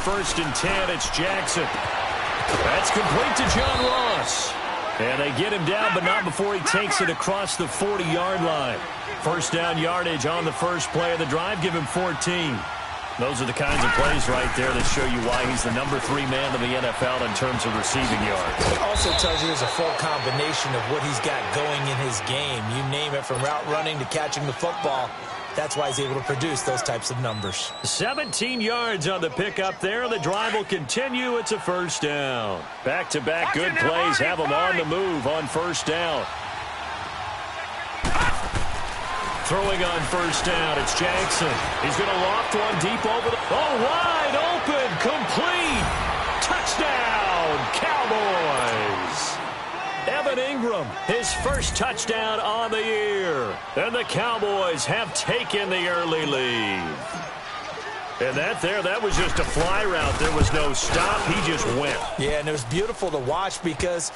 first and 10. It's Jackson. That's complete to John Ross. And they get him down, but not before he takes it across the 40-yard line. First down yardage on the first play of the drive. Give him 14. Those are the kinds of plays right there that show you why he's the number 3 man in the NFL in terms of receiving yards. It also tells you there's a full combination of what he's got going in his game. You name it, from route running to catching the football. That's why he's able to produce those types of numbers. 17 yards on the pickup there. The drive will continue. It's a first down. Back-to-back good plays have them on the move on first down. Throwing on first down, it's Jackson. He's going to loft one deep over the... Oh, wide open, complete. Touchdown, Cowboys. Evan Ingram, his first touchdown on the year. And the Cowboys have taken the early lead. And that was just a fly route. There was no stop. He just went. Yeah, and it was beautiful to watch because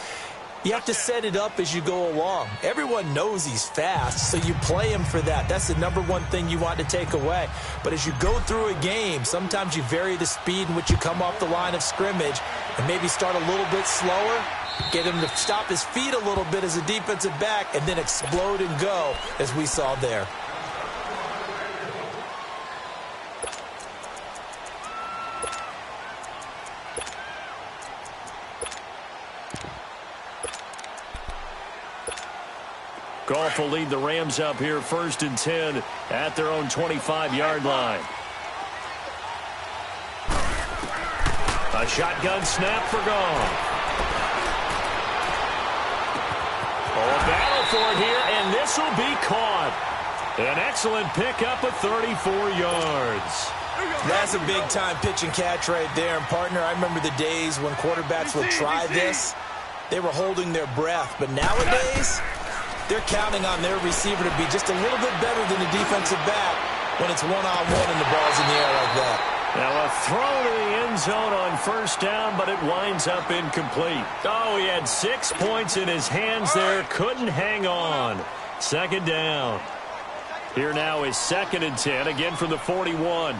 you have to set it up as you go along. Everyone knows he's fast, so you play him for that. That's the number one thing you want to take away. But as you go through a game, sometimes you vary the speed in which you come off the line of scrimmage and maybe start a little bit slower, get him to stop his feet a little bit as a defensive back, and then explode and go, as we saw there. Goff will lead the Rams up here first and 10 at their own 25-yard line. A shotgun snap for Goff. Oh, a battle for it here, and this will be caught. An excellent pickup of 34 yards. That's a big-time pitch and catch right there. And, partner, I remember the days when quarterbacks would try this. They were holding their breath. But nowadays, they're counting on their receiver to be just a little bit better than the defensive back when it's one-on-one and the ball's in the air like that. Now a throw to the end zone on first down, but it winds up incomplete. Oh, he had 6 points in his hands there. Couldn't hang on. Second down. Here now is second and 10, again from the 41.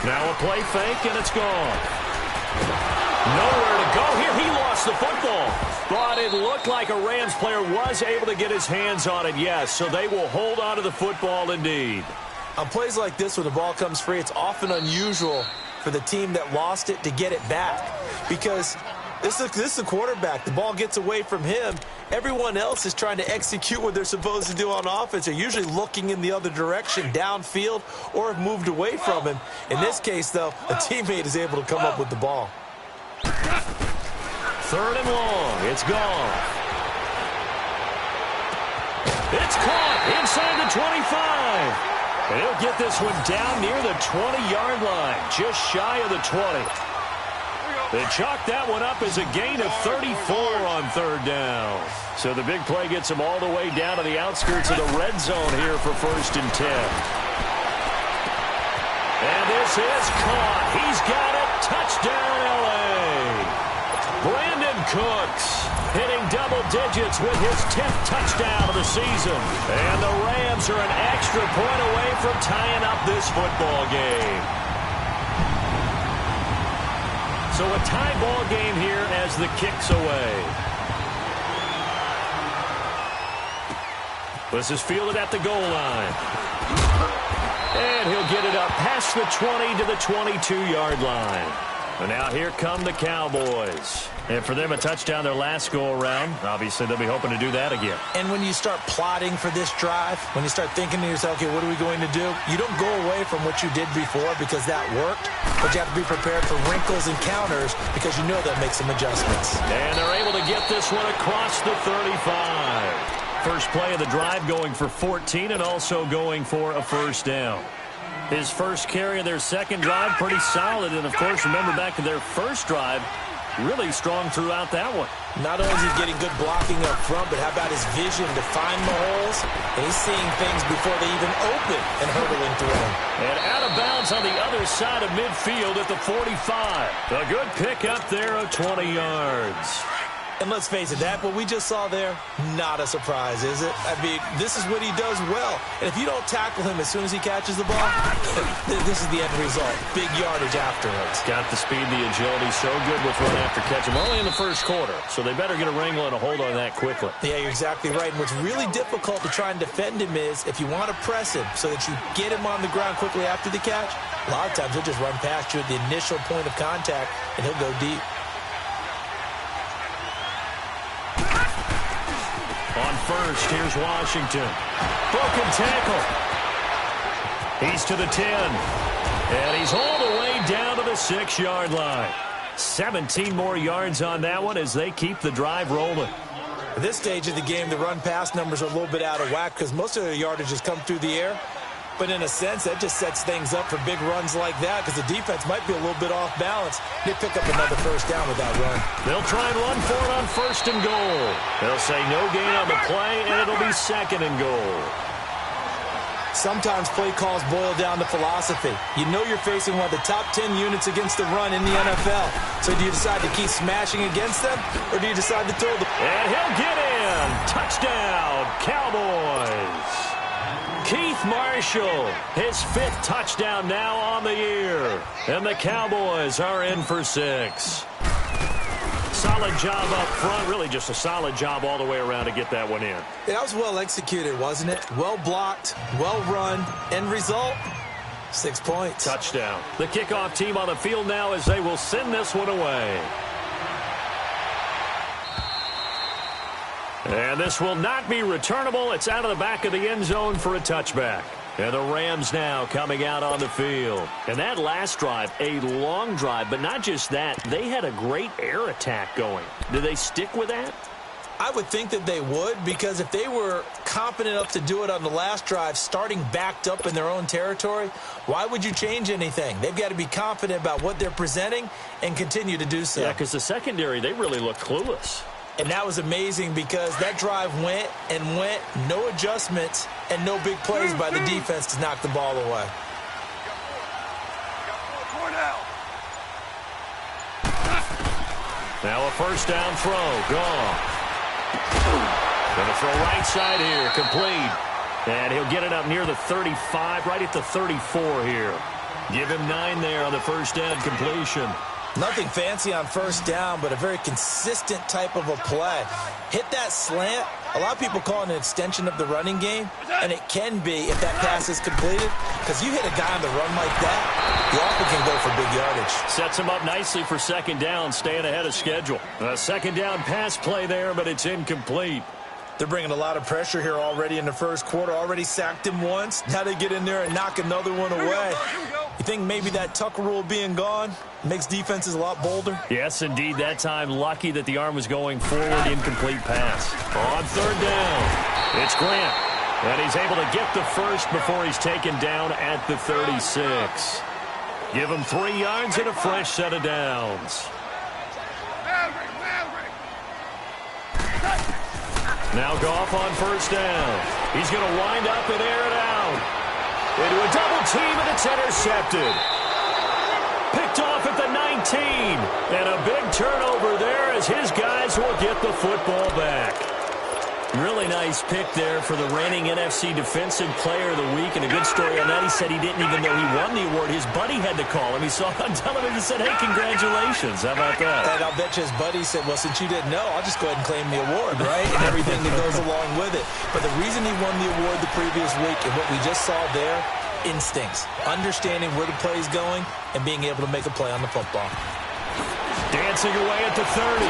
Now a play fake, and it's gone. Nowhere to go here. He lost the football. But it looked like a Rams player was able to get his hands on it, yes. So they will hold on to the football indeed. On plays like this, when the ball comes free, it's often unusual for the team that lost it to get it back. Because this is the quarterback. The ball gets away from him. Everyone else is trying to execute what they're supposed to do on offense. They're usually looking in the other direction, downfield, or have moved away from him. In this case, though, a teammate is able to come up with the ball. Third and long. It's gone. It's caught inside the 25. And he'll get this one down near the 20-yard line, just shy of the 20. They chalk that one up as a gain of 34 on third down. So the big play gets him all the way down to the outskirts of the red zone here for first and 10. And this is caught. He's got it. Touchdown, L.A. Brandon Cooks hitting double digits with his 10th touchdown of the season. And the Rams are an extra point away from tying up this football game. So a tie ball game here as the kick's away. This is fielded at the goal line. And he'll get it up past the 20 to the 22-yard line. And now here come the Cowboys. And for them, a touchdown their last go-around. Obviously, they'll be hoping to do that again. And when you start plotting for this drive, when you start thinking to yourself, okay, what are we going to do? You don't go away from what you did before because that worked. But you have to be prepared for wrinkles and counters because you know they'll make some adjustments. And they're able to get this one across the 35. First play of the drive going for 14 and also going for a first down. His first carry of their second drive, pretty solid. And, of course, remember back to their first drive, really strong throughout that one. Not only is he getting good blocking up front, but how about his vision to find the holes? And he's seeing things before they even open and hurdling through them. And out of bounds on the other side of midfield at the 45. A good pick up there of 20 yards. And let's face it, that what we just saw there, not a surprise, is it? I mean, this is what he does well. And if you don't tackle him as soon as he catches the ball, this is the end result. Big yardage afterwards. Got the speed, the agility, so good with run after catch. We're only in the first quarter, so they better get a wrangle and a hold on that quickly. Yeah, you're exactly right. And what's really difficult to try and defend him is if you want to press him so that you get him on the ground quickly after the catch, a lot of times he'll just run past you at the initial point of contact, and he'll go deep. On first, here's Washington. Broken tackle. He's to the 10. And he's all the way down to the 6-yard line. 17 more yards on that one as they keep the drive rolling. At this stage of the game, the run-pass numbers are a little bit out of whack because most of their yardage has come through the air. But in a sense, that just sets things up for big runs like that because the defense might be a little bit off balance. They pick up another first down with that run. They'll try and run for it on 1st and goal. They'll say no gain on the play, and it'll be 2nd and goal. Sometimes play calls boil down to philosophy. You know you're facing one of the top 10 units against the run in the NFL. So do you decide to keep smashing against them, or do you decide to throw the... And he'll get in. Touchdown, Cowboys. Keith Marshall, his 5th touchdown now on the year. And the Cowboys are in for 6. Solid job up front. Really just a solid job all the way around to get that one in. Yeah, that was well executed, wasn't it? Well blocked, well run. End result, 6 points. Touchdown. The kickoff team on the field now as they will send this one away. And this will not be returnable. It's out of the back of the end zone for a touchback. And the Rams now coming out on the field. And that last drive, a long drive, but not just that. They had a great air attack going. Do they stick with that? I would think that they would, because if they were confident enough to do it on the last drive, starting backed up in their own territory, why would you change anything? They've got to be confident about what they're presenting and continue to do so. Yeah, because the secondary, they really look clueless. And that was amazing because that drive went and went, no adjustments, and no big plays by the defense to knock the ball away. Now a first down throw, gone. Going to throw right side here, complete. And he'll get it up near the 35, right at the 34 here. Give him 9 there on the first down completion. Nothing fancy on first down, but a very consistent type of a play. Hit that slant. A lot of people call it an extension of the running game, and it can be if that pass is completed, because you hit a guy on the run like that, you often can go for big yardage. Sets him up nicely for 2nd down, staying ahead of schedule. A 2nd down pass play there, but it's incomplete. They're bringing a lot of pressure here already in the first quarter. Already sacked him once. Now they get in there and knock another one away. You think maybe that Tucker rule being gone makes defenses a lot bolder? Yes, indeed. That time, lucky that the arm was going forward. Incomplete pass. On 3rd down, it's Grant. And he's able to get the first before he's taken down at the 36. Give him 3 yards and a fresh set of downs. Now Goff on first down. He's going to wind up and air it out. Into a double team, and it's intercepted. Picked off at the 19. And a big turnover there as his guys will get the football back. Really nice pick there for the reigning NFC Defensive Player of the Week. And a good story on that. He said he didn't even know he won the award. His buddy had to call him. He saw it on television and said, hey, congratulations. How about that? And I'll bet you his buddy said, well, since you didn't know, I'll just go ahead and claim the award, right? And everything that goes along with it. But the reason he won the award the previous week and what we just saw there, instincts. Understanding where the play is going and being able to make a play on the football. Dancing away at the 30.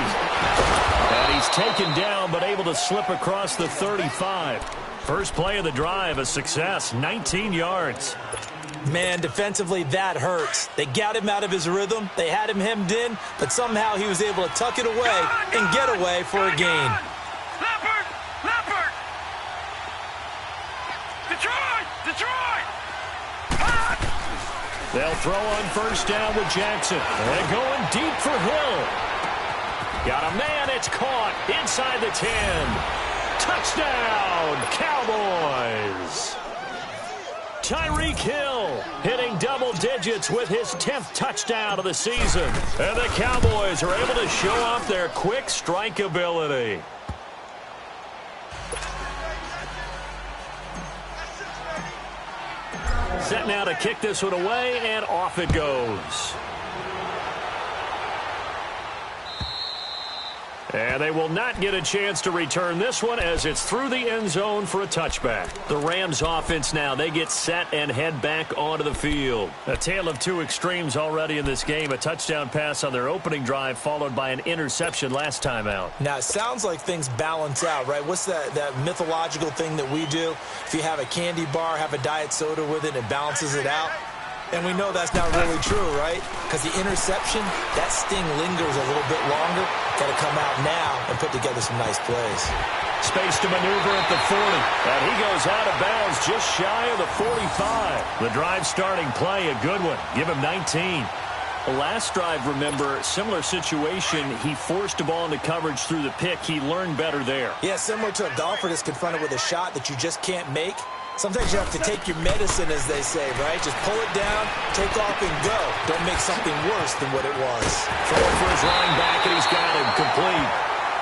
And he's taken down, but able to slip across the 35. First play of the drive, a success, 19 yards. Man, defensively, that hurts. They got him out of his rhythm. They had him hemmed in, but somehow he was able to tuck it away and get away for a gain. Leopard! Detroit! They'll throw on first down with Jackson. And going deep for Hill. Got a man, it's caught inside the 10. Touchdown, Cowboys. Tyreek Hill hitting double digits with his 10th touchdown of the season. And the Cowboys are able to show off their quick strike ability. Set now to kick this one away, and off it goes. And they will not get a chance to return this one as it's through the end zone for a touchback. The Rams offense now, they get set and head back onto the field. A tale of two extremes already in this game. A touchdown pass on their opening drive followed by an interception last time out. Now, it sounds like things balance out, right? What's that mythological thing that we do? If you have a candy bar, have a diet soda with it, it balances it out. And we know that's not really true, right? Because the interception, that sting lingers a little bit longer. Got to come out now and put together some nice plays. Space to maneuver at the 40. And he goes out of bounds just shy of the 45. The drive starting play, a good one. Give him 19. The last drive, remember, similar situation. He forced the ball into coverage through the pick. He learned better there. Yeah, similar to a golfer that's confronted with a shot that you just can't make. Sometimes you have to take your medicine, as they say, right? Just pull it down, take off, and go. Don't make something worse than what it was. Throwing for his running back, and he's got him complete.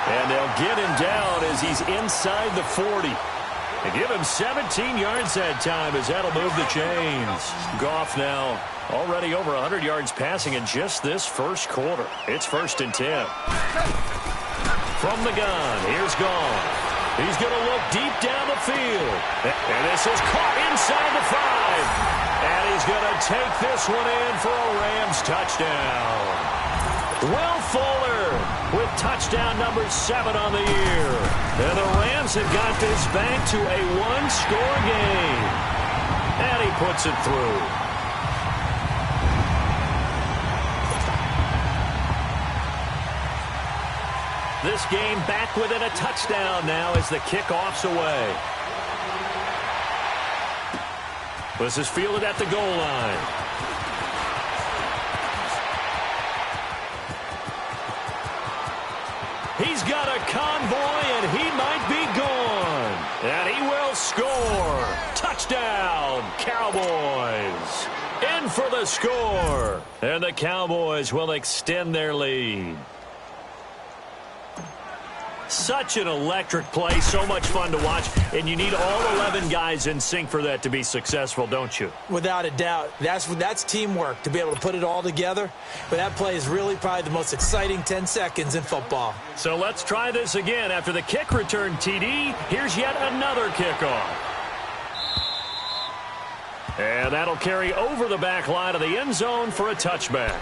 And they'll get him down as he's inside the 40. They give him 17 yards that time as that'll move the chains. Goff now already over 100 yards passing in just this first quarter. It's 1st and 10. From the gun, here's Goff. He's going to look deep down the field. And this is caught inside the 5. And he's going to take this one in for a Rams touchdown. Will Fuller with touchdown number 7 on the year. And the Rams have got this back to a one-score game. And he puts it through. This game back within a touchdown now as the kickoff's away. This is fielded at the goal line. He's got a convoy, and he might be gone. And he will score. Touchdown, Cowboys. In for the score. And the Cowboys will extend their lead. Such an electric play, so much fun to watch, and you need all 11 guys in sync for that to be successful, don't you? Without a doubt. That's teamwork, to be able to put it all together. But that play is really probably the most exciting 10 seconds in football. So let's try this again. After the kick return TD, here's yet another kickoff. And that'll carry over the back line of the end zone for a touchback.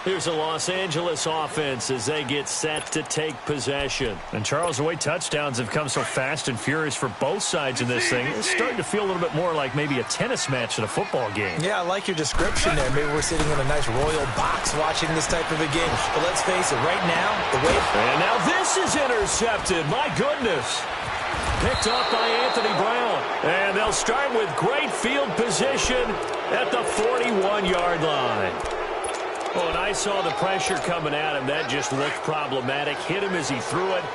Here's the Los Angeles offense as they get set to take possession. And, Charles, the way touchdowns have come so fast and furious for both sides in this thing, it's starting to feel a little bit more like maybe a tennis match in a football game. Yeah, I like your description there. Maybe we're sitting in a nice royal box watching this type of a game. But let's face it, right now, the way... And now this is intercepted. My goodness. Picked off by Anthony Brown. And they'll start with great field position at the 41-yard line. Oh, and I saw the pressure coming at him. That just looked problematic. Hit him as he threw it,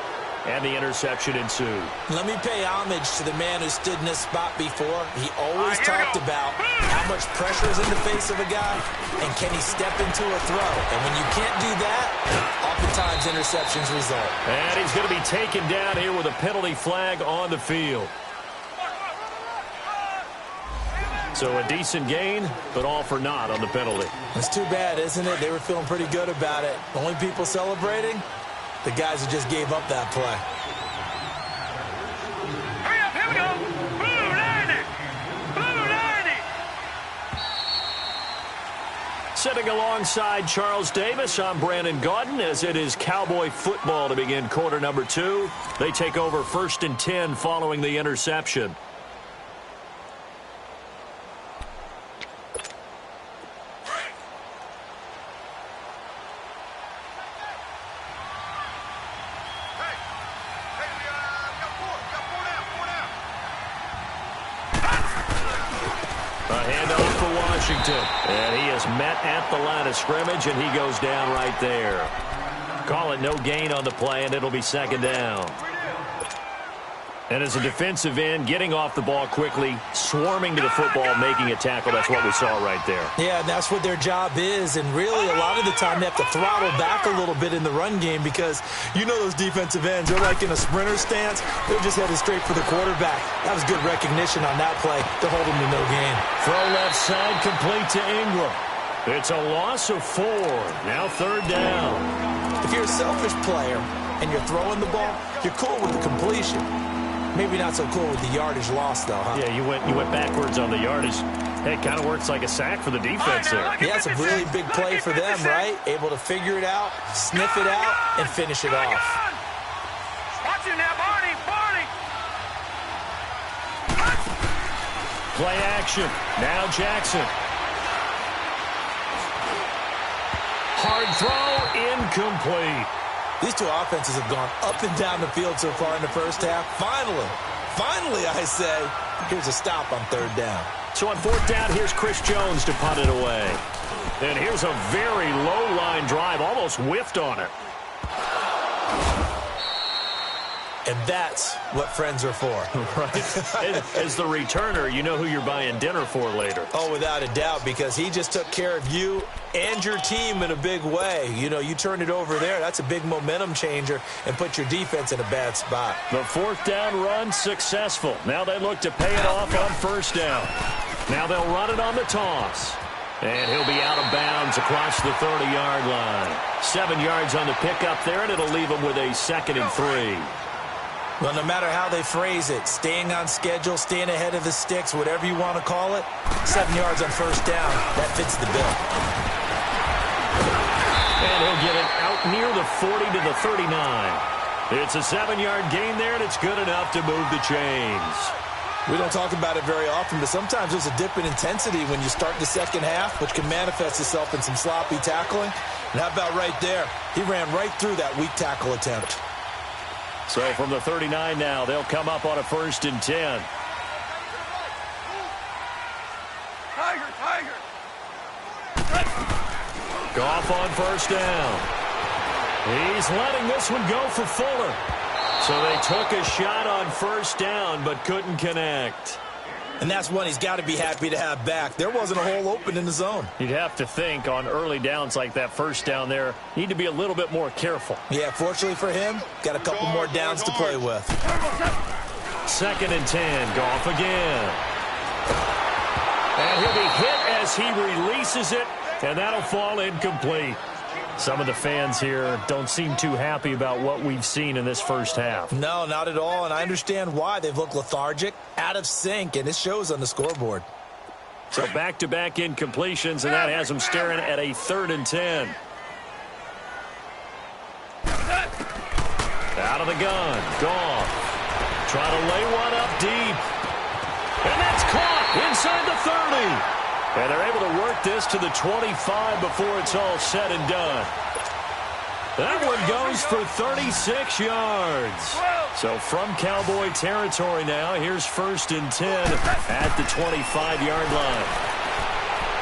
and the interception ensued. Let me pay homage to the man who stood in this spot before. He always talked about how much pressure is in the face of a guy, and can he step into a throw. And when you can't do that, oftentimes interceptions result. And he's going to be taken down here with a penalty flag on the field. So a decent gain, but all for naught on the penalty. It's too bad, isn't it? They were feeling pretty good about it. Only people celebrating, the guys who just gave up that play. Hurry up, here we go. Blue 90. Blue 90. Sitting alongside Charles Davis, I'm Brandon Gaudin, as it is Cowboy football to begin quarter number 2. They take over 1st and 10 following the interception. And he is met at the line of scrimmage, and he goes down right there. Call it no gain on the play, and it'll be 2nd down. And as a defensive end, getting off the ball quickly, swarming to the football, making a tackle, that's what we saw right there. Yeah, and that's what their job is. And really, a lot of the time, they have to throttle back a little bit in the run game because you know those defensive ends, they're like in a sprinter stance. They're just headed straight for the quarterback. That was good recognition on that play to hold them to no gain. Throw left side, complete to Ingram. It's a loss of 4. Now 3rd down. If you're a selfish player and you're throwing the ball, you're cool with the completion. Maybe not so cool with the yardage loss, though, huh? Yeah, you went backwards on the yardage. Hey, it kind of works like a sack for the defense there. Yeah, it's a really big play for them, right? Able to figure it out, sniff it out, and finish it off. Watch you now, Barney! Play action. Now Jackson. Hard throw, incomplete. These two offenses have gone up and down the field so far in the first half. Finally, I say, here's a stop on 3rd down. So on 4th down, here's Chris Jones to punt it away. And here's a very low-line drive, almost whiffed on it. And that's what friends are for. Right. As the returner, you know who you're buying dinner for later. Oh, without a doubt, because he just took care of you and your team in a big way. You know, you turn it over there, that's a big momentum changer and put your defense in a bad spot. The 4th down run successful. Now they look to pay it off on 1st down. Now they'll run it on the toss. And he'll be out of bounds across the 30-yard line. 7 yards on the pickup there, and it'll leave him with a 2nd and 3. Well, no matter how they phrase it, staying on schedule, staying ahead of the sticks, whatever you want to call it, 7 yards on 1st down, that fits the bill. And he'll get it out near the 40 to the 39. It's a 7-yard gain there, and it's good enough to move the chains. We don't talk about it very often, but sometimes there's a dip in intensity when you start the second half, which can manifest itself in some sloppy tackling. And how about right there? He ran right through that weak tackle attempt. So from the 39 now, they'll come up on a 1st and 10. Tiger! Goff on 1st down. He's letting this one go for Fuller. So they took a shot on 1st down, but couldn't connect. And that's one he's got to be happy to have back. There wasn't a hole open in the zone. You'd have to think on early downs like that 1st down there, need to be a little bit more careful. Yeah, fortunately for him, got a couple more downs to play with. 2nd and 10, Goff again. And he'll be hit as he releases it, and that'll fall incomplete. Some of the fans here don't seem too happy about what we've seen in this first half. No, not at all, and I understand why. They've looked lethargic, out of sync, and it shows on the scoreboard. So back-to-back incompletions, and that has them staring at a 3rd and 10. Out of the gun, Goff. Try to lay one up deep. And that's caught inside the 30. And they're able to work this to the 25 before it's all said and done. That one goes for 36 yards. So from Cowboy territory now, here's 1st and 10 at the 25-yard line.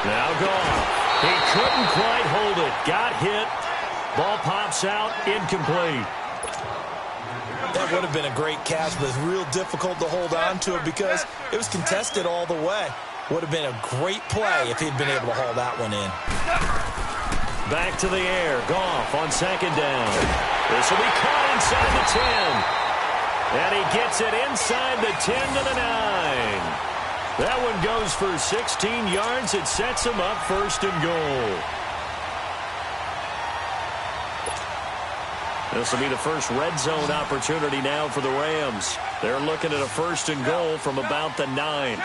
Now Goff. He couldn't quite hold it. Got hit. Ball pops out. Incomplete. That would have been a great catch, but it's real difficult to hold on to it because it was contested all the way. Would have been a great play if he'd been able to haul that one in. Back to the air. Goff on 2nd down. This will be caught inside the 10. And he gets it inside the 10 to the 9. That one goes for 16 yards. It sets him up 1st and goal. This will be the first red zone opportunity now for the Rams. They're looking at a 1st and goal from about the 9.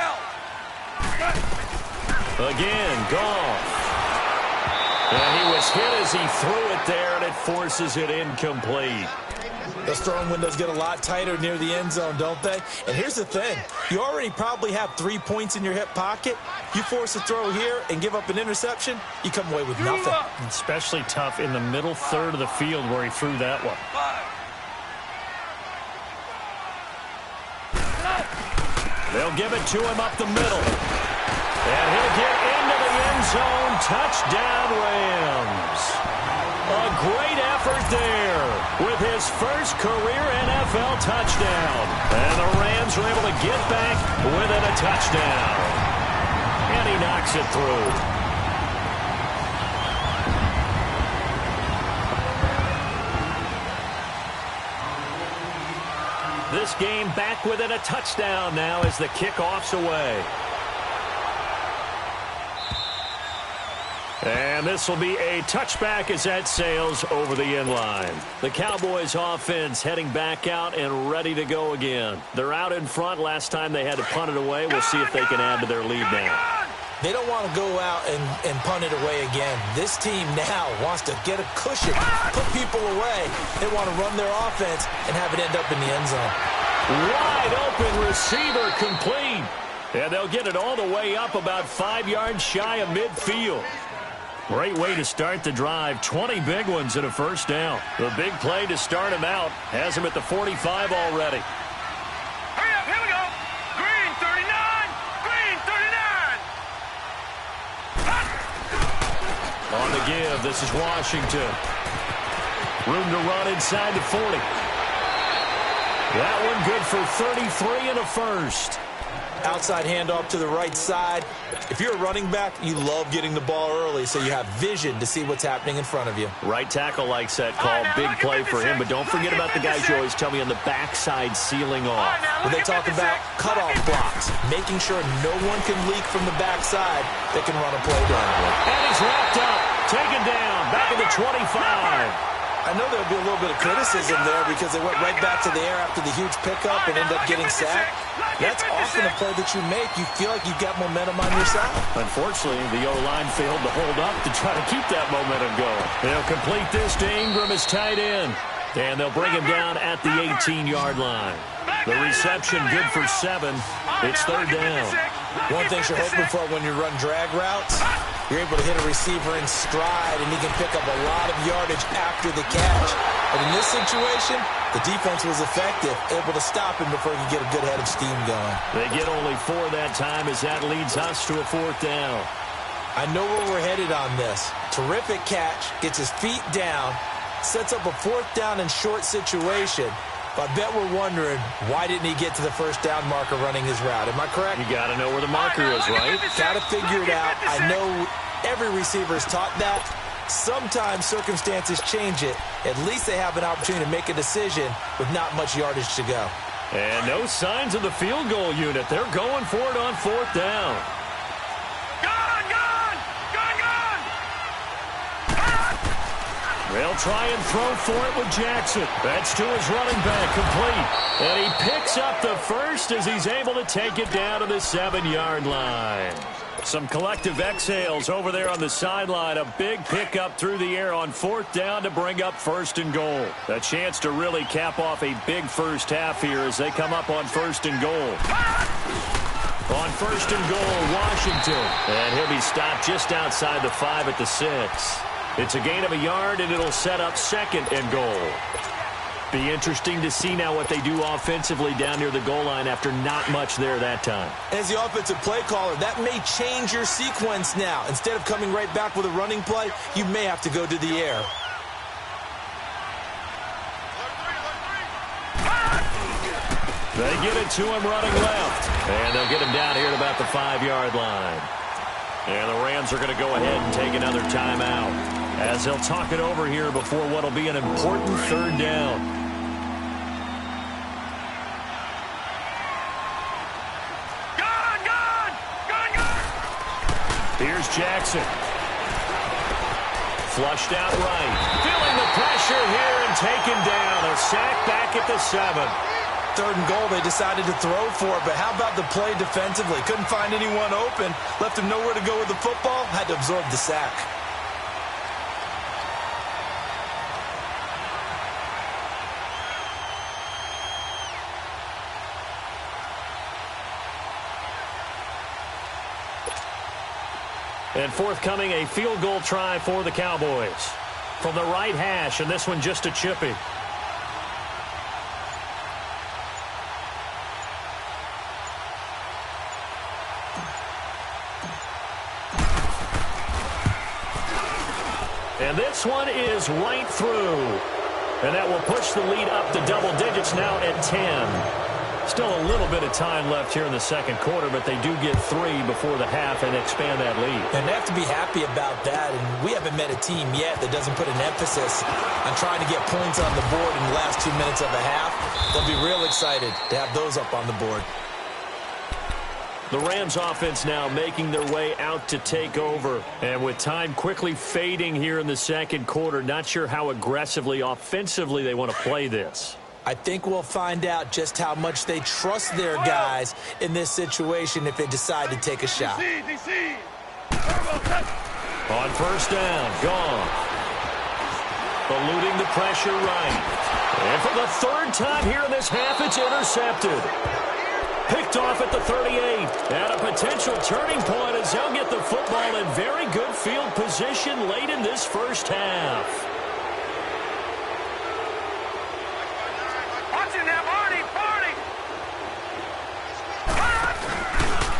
Again, Goff. And he was hit as he threw it there, and it forces it incomplete. Those throwing windows get a lot tighter near the end zone, don't they? And here's the thing. You already probably have 3 points in your hip pocket. You force a throw here and give up an interception, you come away with nothing. Especially tough in the middle 3rd of the field where he threw that one. They'll give it to him up the middle. And he'll get into the end zone. Touchdown, Rams. A great effort there with his first career NFL touchdown. And the Rams were able to get back within a touchdown. And he knocks it through. This game back within a touchdown now as the kickoff's away. And this will be a touchback as that sails over the end line. The Cowboys offense heading back out and ready to go again. They're out in front. Last time they had to punt it away. We'll see if they can add to their lead now. They don't want to go out and punt it away again. This team now wants to get a cushion, put people away. They want to run their offense and have it end up in the end zone. Wide open receiver complete. And they'll get it all the way up about 5 yards shy of midfield. Great way to start the drive. 20 big ones and a first down. The big play to start him out has him at the 45 already. Hurry up, here we go. Green 39, green 39. On the give, this is Washington. Room to run inside the 40. That one good for 33 and a first. Outside handoff to the right side. If you're a running back, you love getting the ball early so you have vision to see what's happening in front of you. Right tackle likes that call. Big play for him, but don't forget about the guys you always tell me on the backside sealing off. When they talk about cutoff blocks, making sure no one can leak from the backside that can run a play down. And he's wrapped up, taken down, back at the 25. I know there'll be a little bit of criticism there because they went right back to the air after the huge pickup and ended up getting sacked. That's often a play that you make. You feel like you've got momentum on your side. Unfortunately, the O-line failed to hold up to try to keep that momentum going. They'll complete this to Ingram as tight end. And they'll bring him down at the 18-yard line. The reception good for 7. It's third down. One thing you're hoping for when you run drag routes, you're able to hit a receiver in stride, and he can pick up a lot of yardage after the catch. But in this situation, the defense was effective, able to stop him before he could get a good head of steam going. They get only 4 that time as that leads us to a 4th down. I know where we're headed on this. Terrific catch, gets his feet down, sets up a 4th down and short situation. But I bet we're wondering, why didn't he get to the first down marker running his route? Am I correct? You got to know where the marker is, right? Got to figure it out. I know every receiver is taught that. Sometimes circumstances change it. At least they have an opportunity to make a decision with not much yardage to go. And no signs of the field goal unit. They're going for it on 4th down. They'll try and throw for it with Jackson. That's to his running back, complete. And he picks up the first as he's able to take it down to the 7-yard line. Some collective exhales over there on the sideline. A big pickup through the air on 4th down to bring up 1st and goal. A chance to really cap off a big first half here as they come up on 1st and goal. On 1st and goal, Washington. And he'll be stopped just outside the 5 at the 6. It's a gain of a yard, and it'll set up 2nd and goal. Be interesting to see now what they do offensively down near the goal line after not much there that time. As the offensive play caller, that may change your sequence now. Instead of coming right back with a running play, you may have to go to the air. They get it to him running left. And they'll get him down here at about the 5-yard line. And the Rams are going to go ahead and take another timeout as they'll talk it over here before what will be an important 3rd down. Here's Jackson. Flushed out right. Feeling the pressure here and taken down. A sack back at the 7. 3rd and goal, they decided to throw for it, but how about the play defensively? Couldn't find anyone open, left him nowhere to go with the football, had to absorb the sack. And forthcoming, a field goal try for the Cowboys. From the right hash, and this one just a chippy. And this one is right through. And that will push the lead up to double digits now at 10. Still a little bit of time left here in the second quarter, but they do get 3 before the half and expand that lead. And they have to be happy about that. And we haven't met a team yet that doesn't put an emphasis on trying to get points on the board in the last 2 minutes of the half. They'll be real excited to have those up on the board. The Rams offense now making their way out to take over. And with time quickly fading here in the second quarter, not sure how aggressively, offensively they want to play this. I think we'll find out just how much they trust their guys in this situation if they decide to take a shot. On first down, gone. Eluding the pressure right. And for the third time here in this half, it's intercepted. Picked off at the 38. At a potential turning point as they'll get the football in very good field position late in this first half.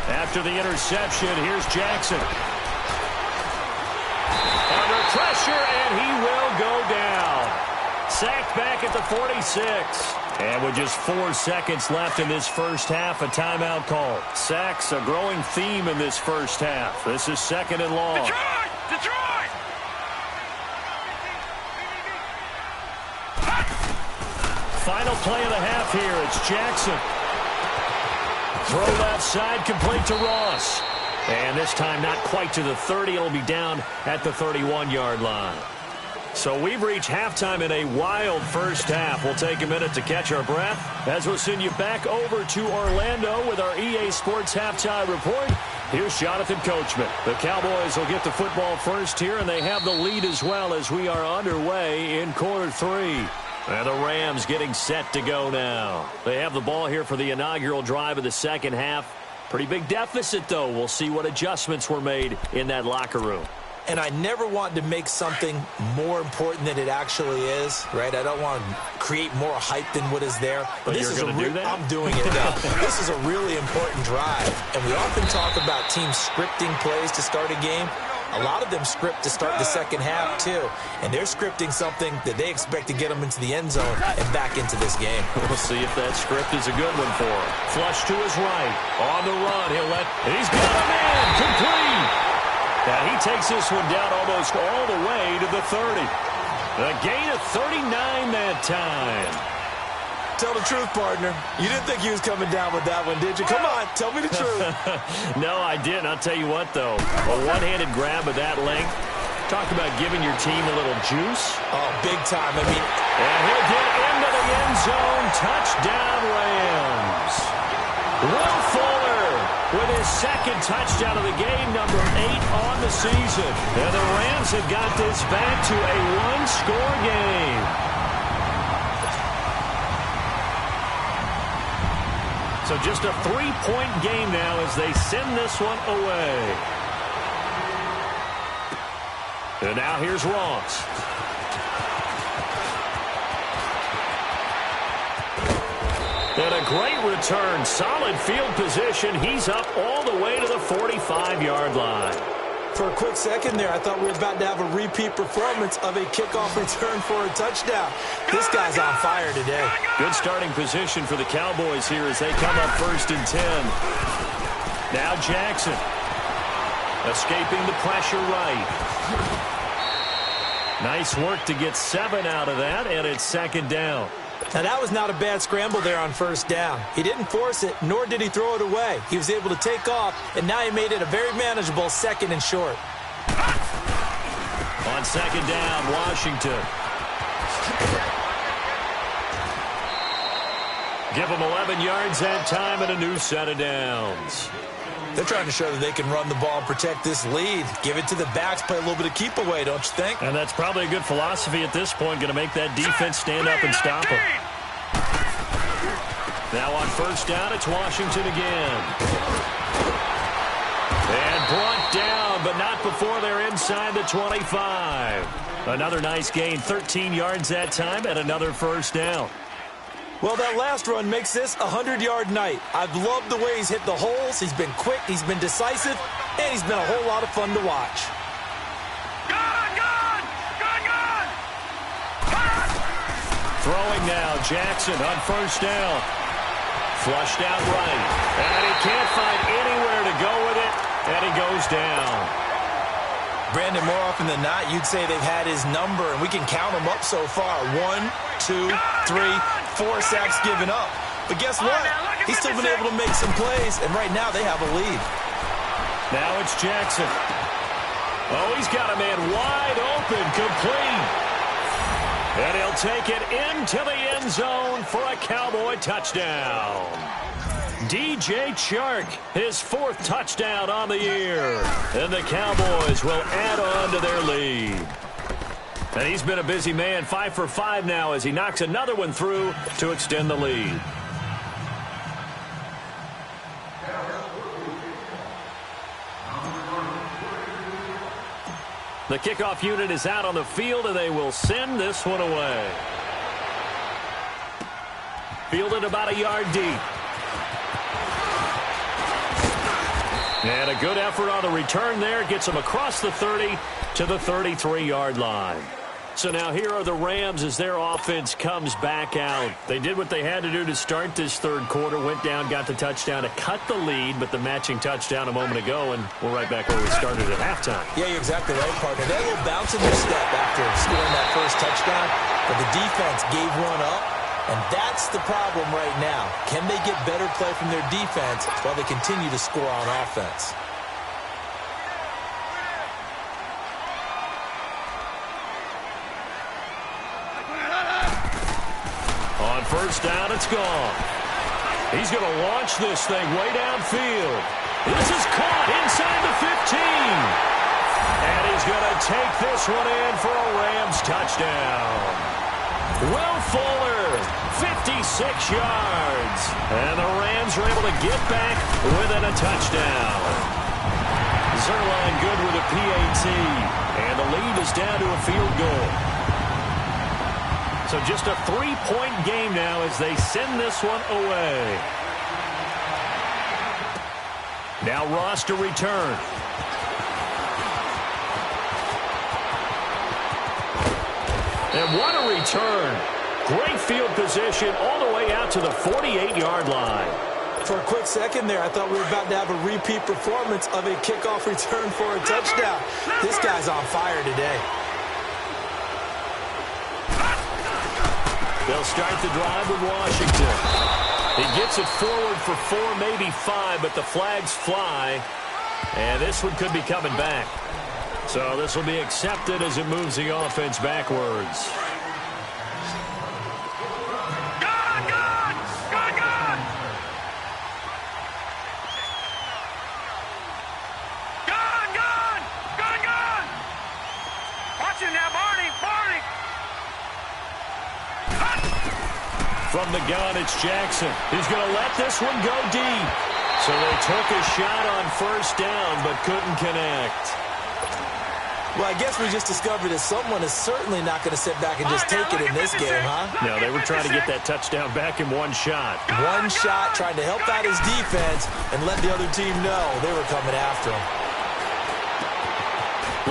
After the interception, here's Jackson. Under pressure, and he will go down. Sacked back at the 46. And with just 4 seconds left in this first half, a timeout call. Sacks, a growing theme in this first half. This is second and long. Detroit! Detroit! Final play of the half here. It's Jackson. Throw outside, complete to Ross. And this time not quite to the 30. It'll be down at the 31-yard line. So we've reached halftime in a wild first half. We'll take a minute to catch our breath as we'll send you back over to Orlando with our EA Sports Halftime Report. Here's Jonathan Coachman. The Cowboys will get the football first here, and they have the lead as well as we are underway in quarter 3. And the Rams getting set to go now. They have the ball here for the inaugural drive of the second half. Pretty big deficit, though. We'll see what adjustments were made in that locker room. And I never want to make something more important than it actually is, right? I don't want to create more hype than what is there. But this you're going to do that? I'm doing it now. This is a really important drive. And we often talk about teams scripting plays to start a game. A lot of them script to start the second half, too. And they're scripting something that they expect to get them into the end zone and back into this game. We'll see if that script is a good one for him. Flush to his right. On the run. He's got him in. Complete. Now he takes this one down almost all the way to the 30. A gain of 39 that time. Tell the truth, partner. You didn't think he was coming down with that one, did you? Come on, tell me the truth. No, I didn't. I'll tell you what, though. A one-handed grab of that length. Talk about giving your team a little juice. Oh, big time. I mean. And he'll get into the end zone. Touchdown, Rams. Will Fuller with his second touchdown of the game, number 8 on the season. And the Rams have got this back to a one-score game. So just a 3-point game now as they send this one away. And now here's Ross. And a great return. Solid field position. He's up all the way to the 45-yard line. For a quick second there, I thought we were about to have a repeat performance of a kickoff return for a touchdown. This guy's on fire today. Good starting position for the Cowboys here as they come up 1st and 10. Now Jackson. Escaping the pressure right. Nice work to get 7 out of that, and it's 2nd down. Now, that was not a bad scramble there on 1st down. He didn't force it, nor did he throw it away. He was able to take off, and now he made it a very manageable 2nd and short. On 2nd down, Washington. Give them 11 yards that time and a new set of downs. They're trying to show that they can run the ball and protect this lead. Give it to the backs, play a little bit of keep away, don't you think? And that's probably a good philosophy at this point, going to make that defense stand up and stop them. Now on 1st down, it's Washington again. And brought down, but not before they're inside the 25. Another nice gain, 13 yards that time, and another 1st down. Well, that last run makes this a 100-yard night. I've loved the way he's hit the holes. He's been quick, he's been decisive, and he's been a whole lot of fun to watch. Good, good! Good Throwing now, Jackson on first down. Flushed out right. And he can't find anywhere to go with it, and he goes down. Brandon, more often than not, you'd say they've had his number, and we can count them up so far. 1, 2, 3, 4 sacks given up. But guess what? He's still been able to make some plays, and right now they have a lead. Now it's Jackson. Oh, he's got a man wide open, complete. And he'll take it into the end zone for a Cowboy touchdown. DJ Chark, his 4th touchdown on the year. And the Cowboys will add on to their lead. And he's been a busy man, 5 for 5 now as he knocks another one through to extend the lead. The kickoff unit is out on the field, and they will send this one away. Fielded about a yard deep. And a good effort on the return there. Gets them across the 30 to the 33-yard line. So now here are the Rams as their offense comes back out. They did what they had to do to start this third quarter. Went down, got the touchdown to cut the lead, but the matching touchdown a moment ago, and we're right back where we started at halftime. Yeah, you're exactly right, partner. They had a little bounce in their step after scoring that first touchdown, but the defense gave one up, and that's the problem right now. Can they get better play from their defense while they continue to score on offense? On first down, it's gone. He's going to launch this thing way downfield. This is caught inside the 15. And he's going to take this one in for a Rams touchdown. Will Fuller, 56 yards. And the Rams are able to get back within a touchdown. Zerline good with a PAT. And the lead is down to a field goal. So just a 3-point game now as they send this one away. Now Ross to return. And what a return. Great field position all the way out to the 48-yard line. For a quick second there, I thought we were about to have a repeat performance of a kickoff return for a touchdown. This guy's on fire today. They'll start the drive with Washington. He gets it forward for 4, maybe 5, but the flags fly. And this one could be coming back. So this will be accepted as it moves the offense backwards. From the gun, it's Jackson. He's going to let this one go deep. So they took a shot on first down, but couldn't connect. Well, I guess we just discovered that someone is certainly not going to sit back and just take it in this game, huh? No, they were trying to get that touchdown back in one shot. One shot, trying to help out his defense and let the other team know they were coming after him.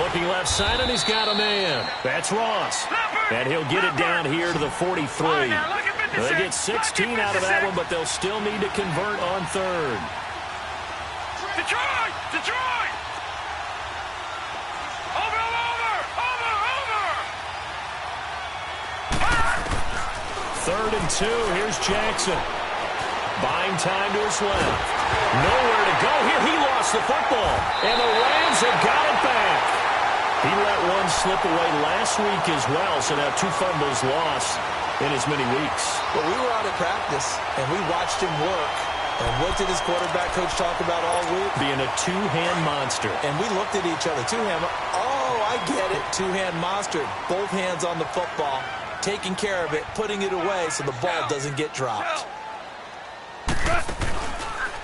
Looking left side, and he's got a man. That's Ross. And he'll get it down here to the 43. They get 16 out of that one, but they'll still need to convert on third. Detroit! Detroit! Over! Third and 2. Here's Jackson. Buying time to his left. Nowhere to go here. He lost the football. And the Rams have got it back. He let one slip away last week as well, so now 2 fumbles lost in as many weeks. But we were out at practice, and we watched him work. And what did his quarterback coach talk about all week? Being a two-hand monster. And we looked at each other. Two-hand. Oh, I get it. Two-hand monster. Both hands on the football, taking care of it, putting it away so the ball doesn't get dropped.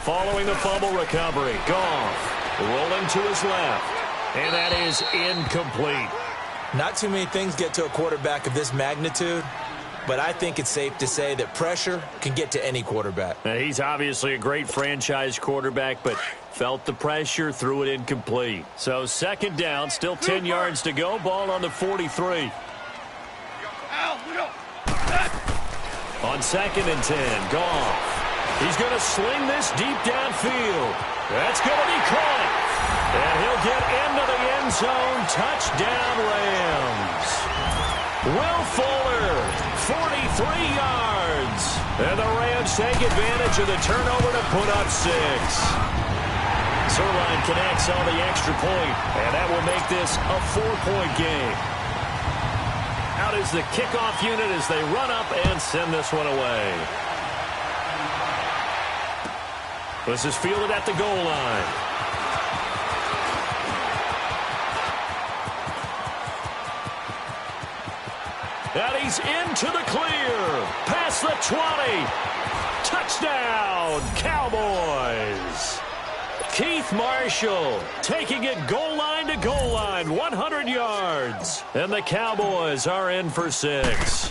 Following the fumble recovery, Goff rolling to his left. And that is incomplete. Not too many things get to a quarterback of this magnitude, but I think it's safe to say that pressure can get to any quarterback. Now, he's obviously a great franchise quarterback, but felt the pressure, threw it incomplete. So second down, still 10 yards to go. Ball on the 43. Al, we go. On 2nd and 10, Goff. He's going to sling this deep downfield. That's going to be caught. And he'll get into the end zone. Touchdown, Rams. Will Fuller, 43 yards. And the Rams take advantage of the turnover to put up 6. Zerline connects on the extra point, and that will make this a 4-point game. Out is the kickoff unit as they run up and send this one away. This is fielded at the goal line. And he's into the clear. Past the 20. Touchdown, Cowboys. Keith Marshall taking it goal line to goal line, 100 yards. And the Cowboys are in for 6.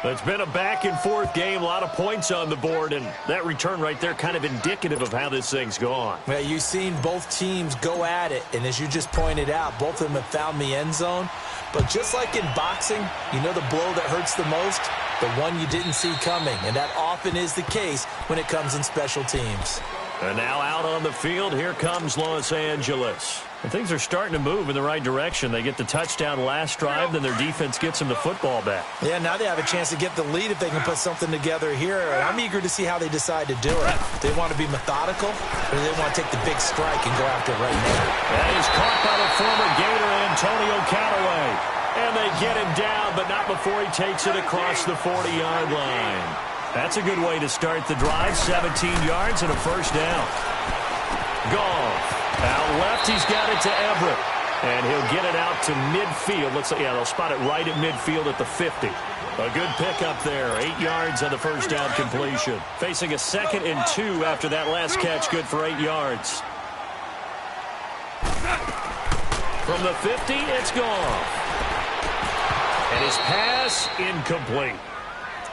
It's been a back-and-forth game, a lot of points on the board, and that return right there kind of indicative of how this thing's gone. Well, you've seen both teams go at it, and as you just pointed out, both of them have found the end zone. But just like in boxing, you know the blow that hurts the most? The one you didn't see coming, and that often is the case when it comes in special teams. And now out on the field, here comes Los Angeles. And things are starting to move in the right direction. They get the touchdown last drive, then their defense gets them the football back. Yeah, now they have a chance to get the lead if they can put something together here. And I'm eager to see how they decide to do it. They want to be methodical, or do they want to take the big strike and go after it right now? And he's caught by the former Gator, Antonio Callaway. And they get him down, but not before he takes it across the 40-yard line. That's a good way to start the drive. 17 yards and a first down. Goff. Out left, he's got it to Everett. And he'll get it out to midfield. Looks like, yeah, they'll spot it right at midfield at the 50. A good pickup there. 8 yards on the first down completion. Facing a 2nd and 2 after that last catch. Good for 8 yards. From the 50, it's Goff. And his pass incomplete.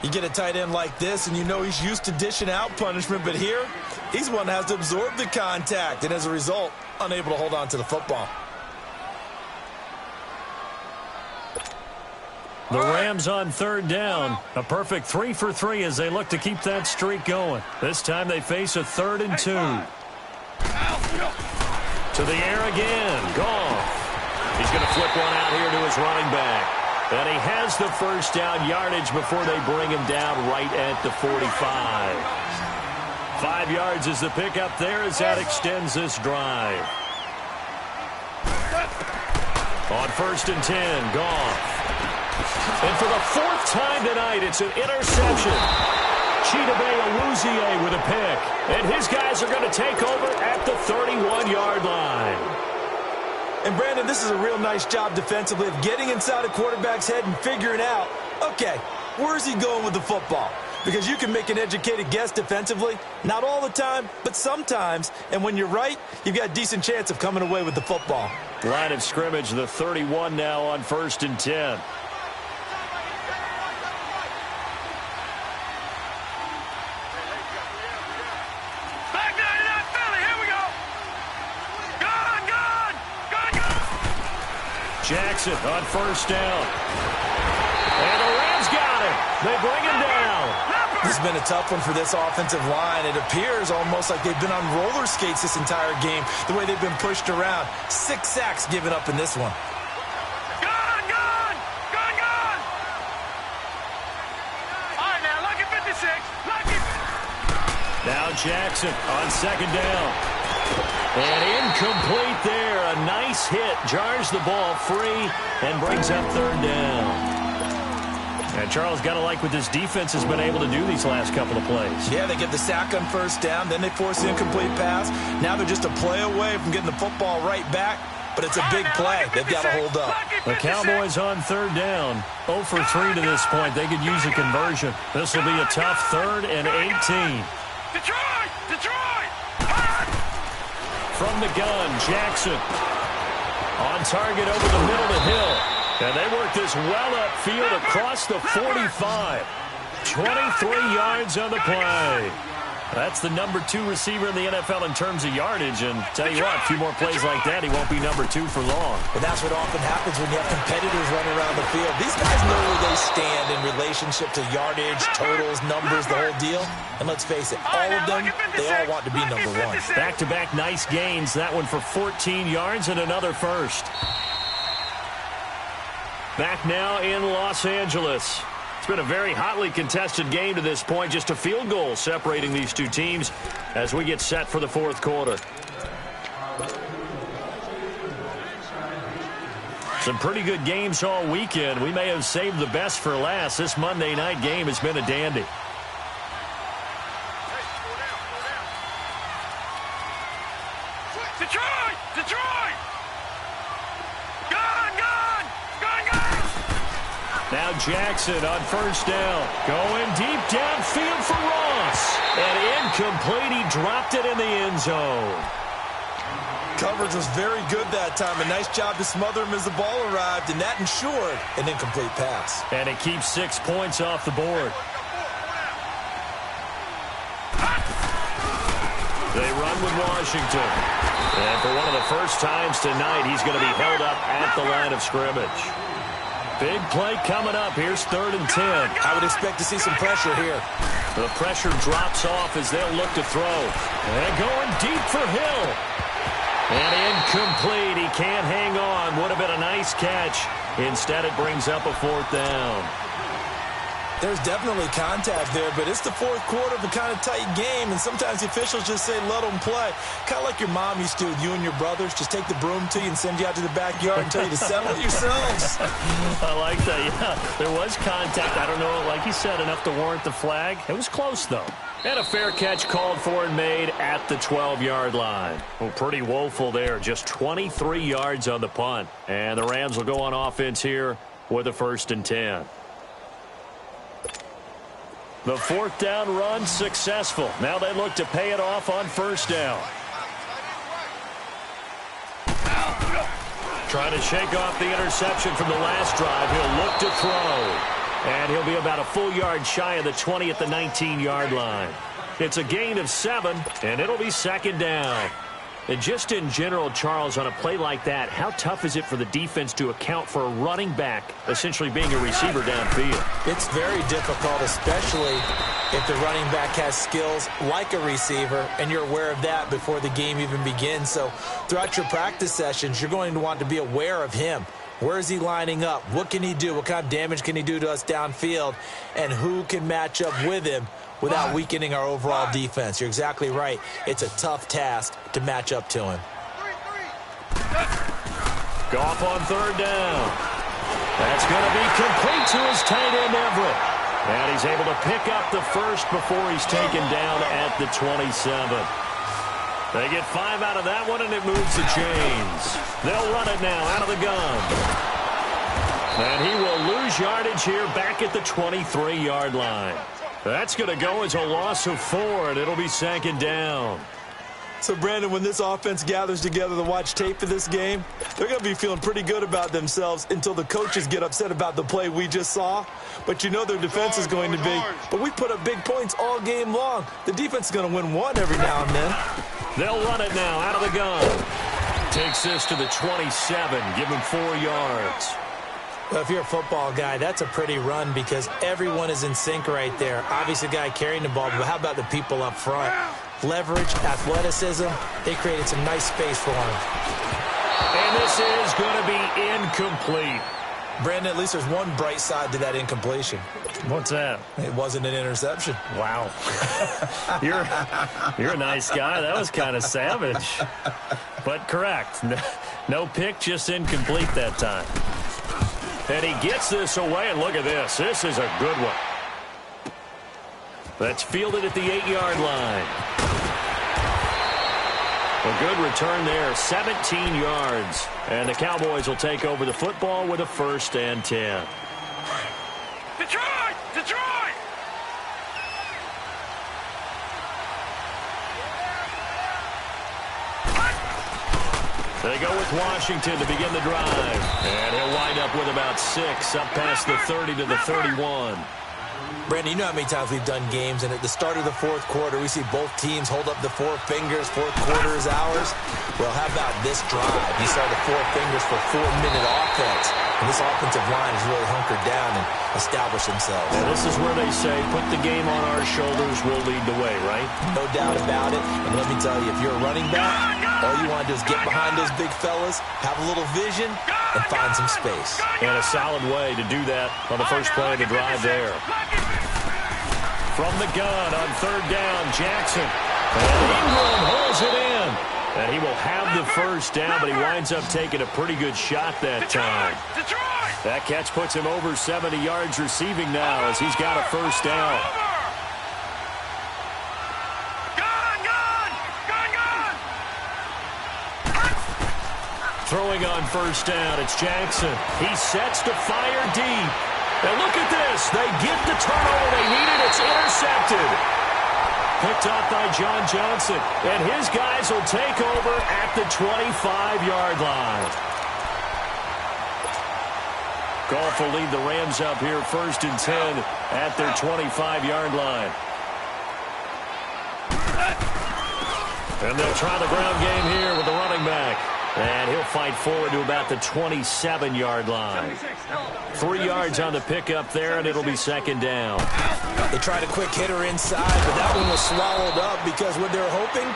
You get a tight end like this, and you know he's used to dishing out punishment, but here, he's one that has to absorb the contact, and as a result, unable to hold on to the football. The Rams on 3rd down. A perfect 3 for 3 as they look to keep that streak going. This time they face a 3rd and 2. To the air again. Goff. He's going to flip one out here to his running back. And he has the first down yardage before they bring him down right at the 45. 5 yards is the pickup there as that extends this drive. On 1st and 10, Goff. And for the 4th time tonight, it's an interception. Chidobe Awuzie with a pick. And his guys are going to take over at the 31-yard line. And, Brandon, this is a real nice job defensively of getting inside a quarterback's head and figuring out, okay, where's he going with the football? Because you can make an educated guess defensively, not all the time, but sometimes. And when you're right, you've got a decent chance of coming away with the football. Line of scrimmage, the 31 now on 1st and 10. Jackson on 1st down. And the Rams got him. They bring him down. This has been a tough one for this offensive line. It appears almost like they've been on roller skates this entire game, the way they've been pushed around. 6 sacks given up in this one. Gone! All right, now, lucky 56. Lucky. Now Jackson on 2nd down. And incomplete there. A nice hit. Jars the ball free and brings up 3rd down. And Charles, got to like what this defense has been able to do these last couple of plays. Yeah, they get the sack on 1st down. Then they force the incomplete pass. Now they're just a play away from getting the football right back. But it's a big play. They've got to hold up. The Cowboys on 3rd down. 0 for 3 to this point. They could use a conversion. This will be a tough 3rd and 18. Detroit! From the gun, Jackson on target over the middle of the hill. And they work this well upfield across the 45. 23 yards on the play. That's the number 2 receiver in the NFL in terms of yardage. And tell you what, a few more plays like that, he won't be number 2 for long. And that's what often happens when you have competitors running around the field. These guys know where they stand in relationship to yardage, totals, numbers, the whole deal. And let's face it, all of them, they all want to be number 1. Back-to-back nice gains. That one for 14 yards and another first. Back now in Los Angeles. It's been a very hotly contested game to this point. Just a field goal separating these two teams as we get set for the fourth quarter. Some pretty good games all weekend. We may have saved the best for last. This Monday night game has been a dandy. Detroit! Detroit! Gun! Now Jackson on first down. Going deep downfield for Ross. And incomplete. He dropped it in the end zone. Coverage was very good that time. A nice job to smother him as the ball arrived, and that ensured an incomplete pass. And it keeps 6 points off the board. They run with Washington. And for one of the first times tonight, he's going to be held up at the line of scrimmage. Big play coming up. Here's 3rd and 10. I would expect to see some pressure here. The pressure drops off as they'll look to throw. And going deep for Hill. And incomplete. He can't hang on. Would have been a nice catch. Instead, it brings up a 4th down. There's definitely contact there, but it's the fourth quarter of a kind of tight game, and sometimes the officials just say, let them play. Kind of like your mom used to with you and your brothers. Just take the broom to you and send you out to the backyard and tell you to settle it yourselves. I like that, yeah. There was contact. I don't know, like you said, enough to warrant the flag. It was close, though. And a fair catch called for and made at the 12-yard line. Well, pretty woeful there. Just 23 yards on the punt. And the Rams will go on offense here with a 1st and 10. The 4th down run successful. Now they look to pay it off on 1st down. Trying to shake off the interception from the last drive. He'll look to throw. And he'll be about a full yard shy of the 20 at the 19-yard line. It's a gain of 7, and it'll be 2nd down. And just in general, Charles, on a play like that, how tough is it for the defense to account for a running back essentially being a receiver downfield? It's very difficult, especially if the running back has skills like a receiver, and you're aware of that before the game even begins. So throughout your practice sessions, you're going to want to be aware of him. Where is he lining up? What can he do? What kind of damage can he do to us downfield? And who can match up with him without weakening our overall defense? You're exactly right. It's a tough task to match up to him. Goff on 3rd down. That's going to be complete to his tight end, Everett. And he's able to pick up the first before he's taken down at the 27. They get 5 out of that one, and it moves the chains. They'll run it now out of the gun. And he will lose yardage here back at the 23-yard line. That's going to go as a loss of 4, and it'll be 2nd down. So, Brandon, when this offense gathers together to watch tape of this game, they're going to be feeling pretty good about themselves until the coaches get upset about the play we just saw. But you know their defense is going to be, but we put up big points all game long. The defense is going to win one every now and then. They'll run it now out of the gun. Takes this to the 27, give him 4 yards. Well, if you're a football guy, that's a pretty run because everyone is in sync right there. Obviously, the guy carrying the ball, but how about the people up front? Leverage, athleticism, they created some nice space for him. And this is going to be incomplete. Brandon, at least there's one bright side to that incompletion. What's that? It wasn't an interception. Wow. You're a nice guy. That was kind of savage. But correct. No pick, just incomplete that time. And he gets this away, and look at this. This is a good one. That's fielded at the 8-yard line. A good return there, 17 yards. And the Cowboys will take over the football with a 1st and 10. Detroit! Detroit! They go with Washington to begin the drive. And he'll wind up with about 6, up past the 30 to the 31. Brandon, you know how many times we've done games, and at the start of the fourth quarter, we see both teams hold up the four fingers, fourth quarter is ours. Well, how about this drive? You saw the four fingers for 4-minute offense, and this offensive line has really hunkered down and established themselves. And this is where they say, put the game on our shoulders, we'll lead the way, right? No doubt about it, and let me tell you, if you're a running back, all you want to do is get behind those big fellas, have a little vision, and find some space. And a solid way to do that on the first play of the drive there. From the gun on third down, Jackson. And Ingram holds it in. And he will have the first down, but he winds up taking a pretty good shot that time. That catch puts him over 70 yards receiving now as he's got a first down. Throwing on first down, it's Jackson. He sets to fire deep. And look at this. They get the turnover they needed. It's intercepted. Picked off by John Johnson. And his guys will take over at the 25-yard line. Goff will lead the Rams up here first and 10 at their 25-yard line. And they'll try the ground game here with the running back. And he'll fight forward to about the 27-yard line. 3 yards on the pickup there, and it'll be second down. They tried a quick hitter inside, but that one was swallowed up because what they're hoping,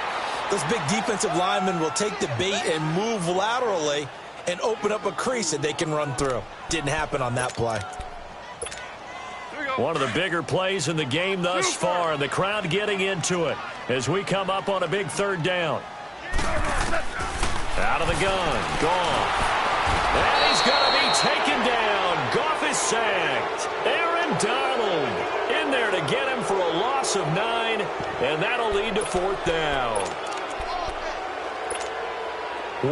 those big defensive linemen will take the bait and move laterally and open up a crease that they can run through. Didn't happen on that play. One of the bigger plays in the game thus far, and the crowd getting into it as we come up on a big third down. Out of the gun, Goff. And he's going to be taken down. Goff is sacked. Aaron Donald in there to get him for a loss of 9, and that'll lead to fourth down.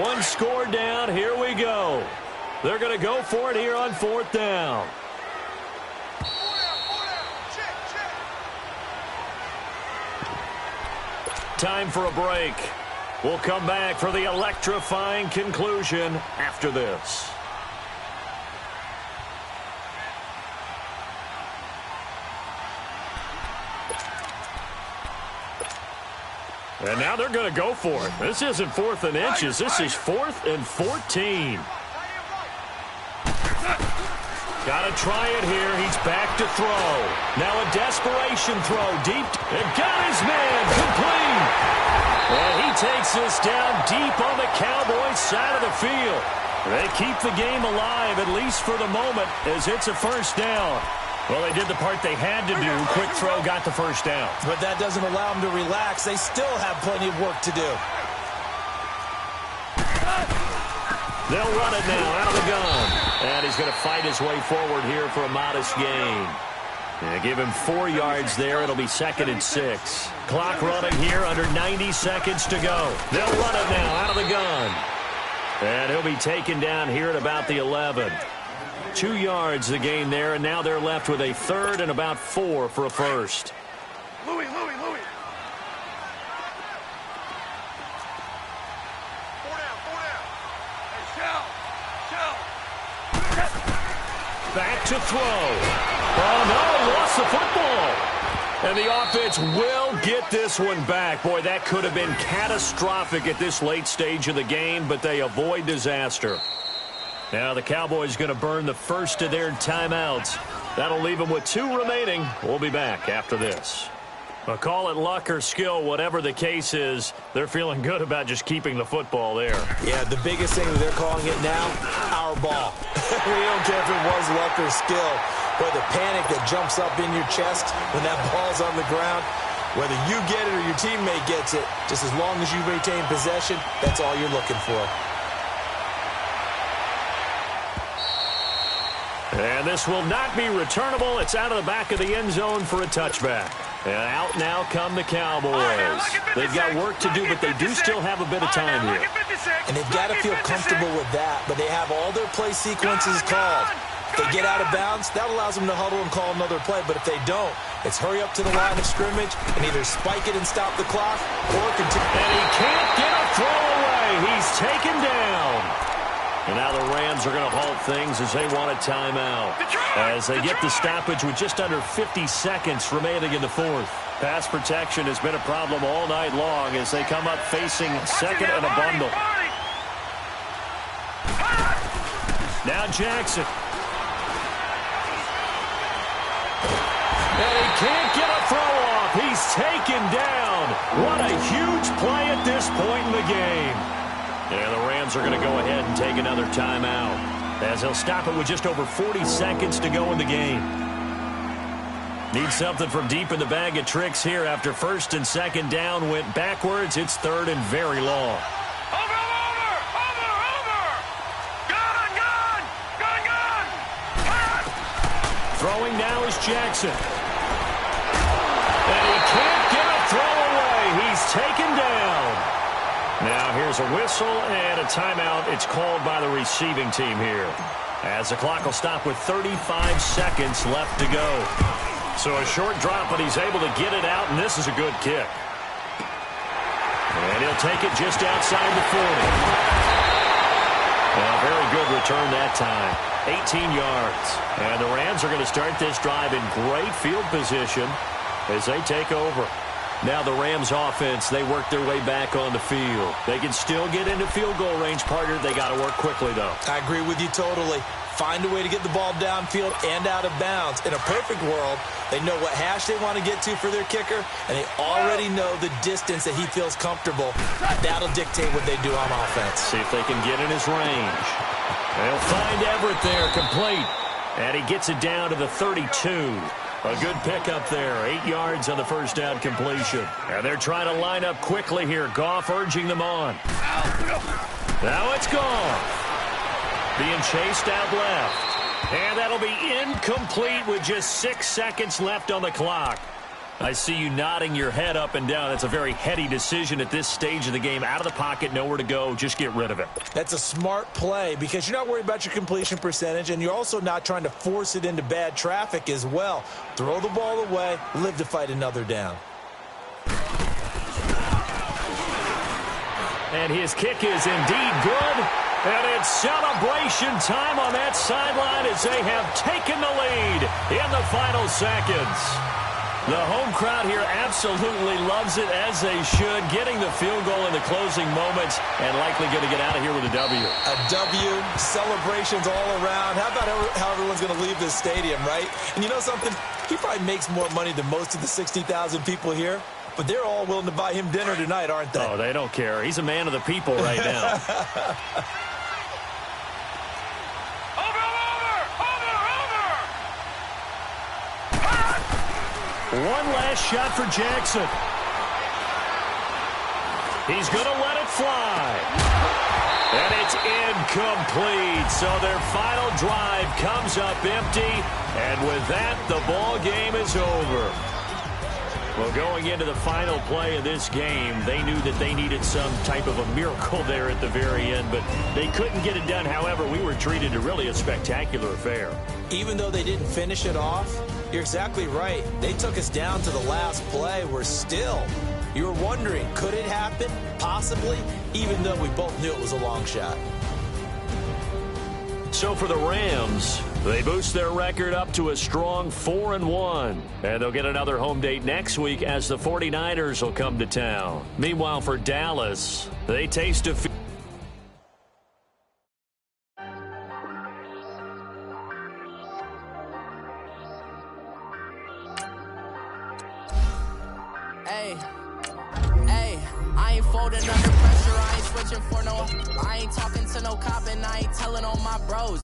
One score down, here we go. They're going to go for it here on fourth down. Time for a break. We'll come back for the electrifying conclusion after this. And now they're going to go for it. This isn't 4th and inches. This is 4th and 14. Got to try it here. He's back to throw. Now a desperation throw deep. And got his man complete. And he takes this down deep on the Cowboys' side of the field. They keep the game alive, at least for the moment, as it's a first down. Well, they did the part they had to do. Quick throw got the first down. But that doesn't allow them to relax. They still have plenty of work to do. They'll run it now out of the gun. And he's going to fight his way forward here for a modest gain. And give him 4 yards there. It'll be second and 6. Clock running here under 90 seconds to go. They'll run it now out of the gun. And he'll be taken down here at about the 11. 2 yards the gain there, and now they're left with a third and about 4 for a first. Louis. Back to throw. Oh, no, lost the football. And the offense will get this one back. Boy, that could have been catastrophic at this late stage of the game, but they avoid disaster. Now the Cowboys going to burn the first of their timeouts. That'll leave them with 2 remaining. We'll be back after this. Call it luck or skill, whatever the case is, they're feeling good about just keeping the football there. Yeah, the biggest thing that they're calling it now, our ball. We don't care if it was luck or skill. But the panic that jumps up in your chest when that ball's on the ground, whether you get it or your teammate gets it, just as long as you retain possession, that's all you're looking for. And this will not be returnable. It's out of the back of the end zone for a touchback. And out now come the Cowboys. They've got work to do, but they do still have a bit of time here. And they've got to feel comfortable with that, but they have all their play sequences called. If they get out of bounds, that allows them to huddle and call another play. But if they don't, it's hurry up to the line of scrimmage and either spike it and stop the clock or continue. And he can't get a throw away. He's taken down. And now the Rams are going to halt things as they want a timeout. As they get the stoppage with just under 50 seconds remaining in the fourth. Pass protection has been a problem all night long as they come up facing second and a bundle. Now Jackson. And he can't get a throw off. He's taken down. What a huge play at this point in the game. And the Rams are going to go ahead and take another timeout as they'll stop it with just over 40 seconds to go in the game. Need something from deep in the bag of tricks here after first and second down went backwards. It's third and very long. Throwing now is Jackson. And he can't get a throw away. He's taken down. Now here's a whistle and a timeout. It's called by the receiving team here. As the clock will stop with 35 seconds left to go. So a short drop, but he's able to get it out, and this is a good kick. And he'll take it just outside the 40. Well, very good return that time. 18 yards. And the Rams are going to start this drive in great field position as they take over. Now the Rams offense, they work their way back on the field. They can still get into field goal range, partner. They got to work quickly, though. I agree with you totally. Find a way to get the ball downfield and out of bounds. In a perfect world, they know what hash they want to get to for their kicker, and they already know the distance that he feels comfortable. That'll dictate what they do on offense. See if they can get in his range. They'll find Everett there, complete. And he gets it down to the 32. A good pickup there. 8 yards on the first down completion. And they're trying to line up quickly here. Goff urging them on. Now it's Goff. Being chased out left. And that'll be incomplete with just 6 seconds left on the clock. I see you nodding your head up and down. That's a very heady decision at this stage of the game. Out of the pocket, nowhere to go. Just get rid of it. That's a smart play because you're not worried about your completion percentage, and you're also not trying to force it into bad traffic as well. Throw the ball away, live to fight another down. And his kick is indeed good. And it's celebration time on that sideline as they have taken the lead in the final seconds. The home crowd here absolutely loves it, as they should, getting the field goal in the closing moments and likely going to get out of here with a W. A W, celebrations all around. How about how everyone's going to leave this stadium, right? And you know something? He probably makes more money than most of the 60,000 people here, but they're all willing to buy him dinner tonight, aren't they? Oh, they don't care. He's a man of the people right now. One last shot for Jackson. He's going to let it fly. And it's incomplete. So their final drive comes up empty. And with that, the ball game is over. Well, going into the final play of this game, they knew that they needed some type of a miracle there at the very end, but they couldn't get it done. However, we were treated to really a spectacular affair. Even though they didn't finish it off, you're exactly right. They took us down to the last play. You were wondering, could it happen? Possibly, even though we both knew it was a long shot. So for the Rams, they boost their record up to a strong 4-1. And they'll get another home date next week as the 49ers will come to town. Meanwhile, for Dallas, they taste defeat. I ain't folding under pressure. I ain't switching for no. I ain't talking to no cop and I ain't telling on my bros.